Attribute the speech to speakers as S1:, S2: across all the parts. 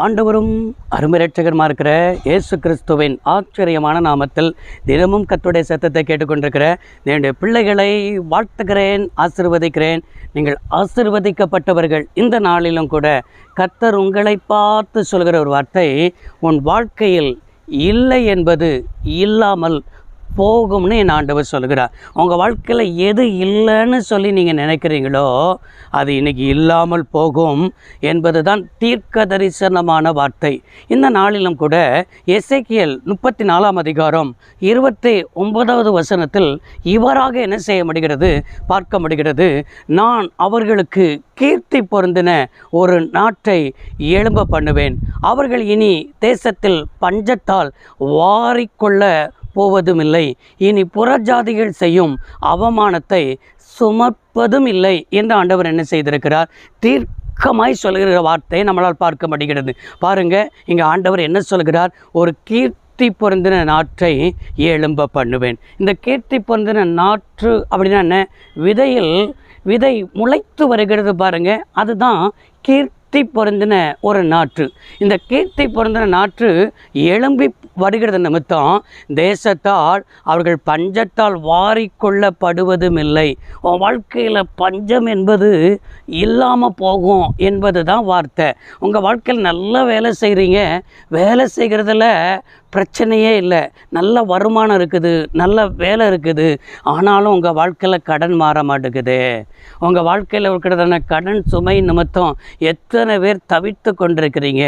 S1: ஆண்டவரும் அருமை இருக்கிற இயேசு கிறிஸ்துவின் ஆச்சரியமான நாமத்தில் தினமும் கர்த்தருடைய சத்தத்தை கேட்டுக்கொண்டிருக்கிற என்னுடைய பிள்ளைகளை வாழ்த்துகிறேன், ஆசீர்வதிக்கிறேன். நீங்கள் ஆசீர்வதிக்கப்பட்டவர்கள். இந்த நாளிலும் கூட கர்த்தர் உங்களை பார்த்து சொல்கிற ஒரு வார்த்தை, உன் வாழ்க்கையில் இல்லை என்பது இல்லாமல் போகும்னு என் ஆண்டவர் சொல்கிறார். உங்கள் வாழ்க்கையில் எது இல்லைன்னு சொல்லி நீங்கள் நினைக்கிறீங்களோ அது இன்றைக்கி இல்லாமல் போகும் என்பது தான் தீர்க்க தரிசனமான வார்த்தை. இந்த நாளிலும் கூட எசேக்கியேல் 34 அதிகாரம் 29வது வசனத்தில் இவராக என்ன செய்ய முடிகிறது பார்க்க முடிகிறது. நான் அவர்களுக்கு கீர்த்தி பொருந்தின ஒரு நாட்டை எழும்ப பண்ணுவேன். அவர்கள் இனி தேசத்தில் பஞ்சத்தால் வாரிக்கொள்ள போவதும் இல்லை. இனி புறஜாதிகள் செய்யும் அவமானத்தை சுமப்பதும் இல்லை என்று ஆண்டவர் என்ன செய்திருக்கிறார்? தீர்க்கமாய் சொல்கிற வார்த்தையை நம்மளால் பார்க்க முடிகிறது. பாருங்கள், இங்கே ஆண்டவர் என்ன சொல்கிறார்? ஒரு கீர்த்தி பொருந்தின நாட்டை எழும்ப பண்ணுவேன். இந்த கீர்த்தி பொருந்தின நாற்று அப்படின்னா என்ன? விதை முளைத்து வருகிறது பாருங்கள், அதுதான் கீர்த்தி பொருந்தின ஒரு நாற்று. இந்த கீர்த்தி பொருந்தின நாற்று எழும்பி வருகிறது நிமித்தம் தேசத்தால் அவர்கள் பஞ்சத்தால் வாரிக்கொள்ளப்படுவதும் இல்லை. உன் வாழ்க்கையில் பஞ்சம் என்பது இல்லாமல் போகும் என்பது தான் வார்த்தை. உங்கள் வாழ்க்கையில் நல்ல வேலை செய்கிறீங்க, வேலை செய்கிறதுல பிரச்சனையே இல்லை, நல்ல வருமானம் இருக்குது, நல்ல வேலை இருக்குது, ஆனாலும் உங்கள் வாழ்க்கையில் கடன் மாற மாட்டேங்குது. உங்கள் வாழ்க்கையில் இருக்கிறதான கடன் சுமை நிமித்தம் எத்தனை பேர் தவித்து கொண்டிருக்கிறீங்க.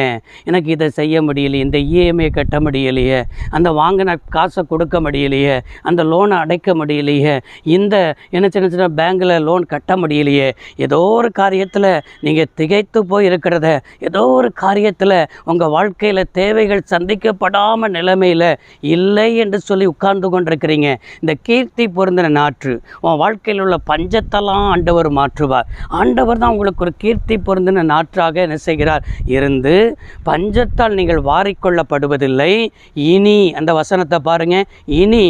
S1: எனக்கு இதை செய்ய முடியலையே, இந்த இஎம்ஐ கட்ட முடியலையே, அந்த வாங்கின காசை கொடுக்க முடியலையே, அந்த லோனை அடைக்க முடியலையே, இந்த சின்ன சின்ன பேங்கில் லோன் கட்ட முடியலையே, ஏதோ ஒரு காரியத்தில் நீங்கள் திகைத்து போய் இருக்கிறத, ஏதோ ஒரு காரியத்தில் உங்கள் வாழ்க்கையில் தேவைகள் சந்திக்கப்படாமல் நிலைமையில் இல்லை என்று சொல்லி உட்கார்ந்து கொண்டிருக்கிறீங்க. இந்த கீர்த்தி பொருந்தின நாற்று உன் வாழ்க்கையில் உள்ள பஞ்சத்தெல்லாம் ஆண்டவர் மாற்றுவார். ஆண்டவர் தான் உங்களுக்கு ஒரு கீர்த்தி பொருந்தின நாற்றாக என்ன செய்கிறார்? இருந்து பஞ்சத்தால் நீங்கள் வாரிக்கொள்ளப்படுவதில்லை. இனி அந்த வசனத்தை பாருங்க, இனி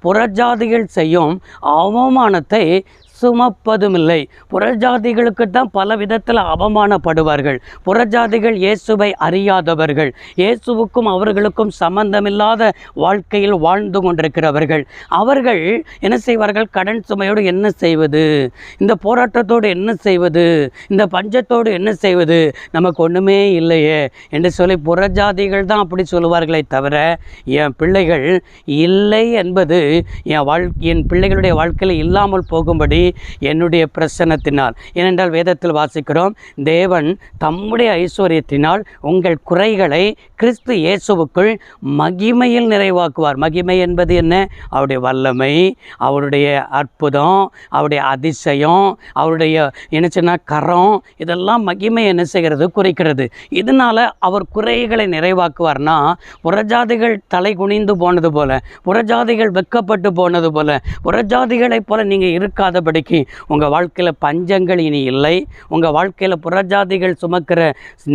S1: புறஜாதிகள் செய்யும் அவமானத்தை சுமப்பதும் இல்லை. புறஜாதிகளுக்கு தான் பல விதத்தில் அவமானப்படுவார்கள். புறஜாதிகள் இயேசுவை அறியாதவர்கள், இயேசுவுக்கும் அவர்களுக்கும் சம்பந்தமில்லாத வாழ்க்கையில் வாழ்ந்து கொண்டிருக்கிறவர்கள். அவர்கள் என்ன செய்வார்கள்? கடன் சுமையோடு என்ன செய்வது, இந்த போராட்டத்தோடு என்ன செய்வது, இந்த பஞ்சத்தோடு என்ன செய்வது, நமக்கு ஒன்றுமே இல்லையே என்று சொல்லி புறஜாதிகள் தான் அப்படி சொல்லுவார்களே தவிர, என் பிள்ளைகள் இல்லை என்பது என் பிள்ளைகளுடைய வாழ்க்கையில் இல்லாமல் போகும்படி என்னுடைய பிரசன்னத்தினால். ஏனென்றால் வேதத்தில் வாசிக்கிறோம், தேவன் தம்முடைய ஐஸ்வர்யத்தினால் உங்கள் குறைகளை கிறிஸ்து இயேசுவுக்குள் மகிமையில் நிறைவாக்குவார். மகிமை என்பது என்ன? அவருடைய வல்லமை, அவருடைய அற்புதம், அவருடைய அதிசயம், அவருடைய என்ன கரம், இதெல்லாம் மகிமை என்ன செய்கிறது? குறிக்கிறது. இதனால் அவர் குறைகளை நிறைவாக்குவார்னா, புறஜாதிகள் தலை குனிந்து போனது போல, புறஜாதிகள் வெட்கப்பட்டு போனது போல, புறஜாதிகளைப் போல நீங்கள் இருக்காதபடிக்கு உங்கள் வாழ்க்கையில் பஞ்சங்கள் இனி இல்லை. உங்கள் வாழ்க்கையில் புறஜாதிகள் சுமக்கிற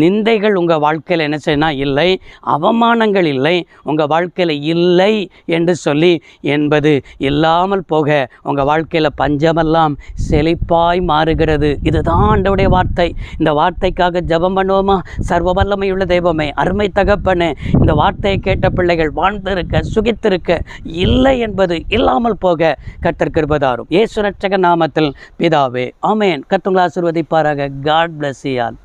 S1: நிந்தைகள் உங்கள் வாழ்க்கையில் என்ன செய்யணும்? இல்லை. அவமானங்கள் இல்லை, உங்கள் வாழ்க்கையில் இல்லை என்று சொல்லி என்பது இல்லாமல் போக உங்கள் வாழ்க்கையில் பஞ்சமெல்லாம் செழிப்பாய் மாறுகிறது. இதுதான் ஆண்டவருடைய வார்த்தை. இந்த வார்த்தைக்காக ஜெபம் பண்ணுவோமா? சர்வ வல்லமையுள்ள தெய்வமே, அருமை தகப்பனே, இந்த வார்த்தையை கேட்ட பிள்ளைகள் வாழ்ந்திருக்க, சுகித்திருக்க, இல்லை என்பது இல்லாமல் போக கர்த்தர் கிருபை தாரும். இயேசு ரட்சக நாமத்தில் பிதாவே, ஆமென். கர்த்தர் உங்களை ஆசீர்வதிப்பாராக. God bless you all.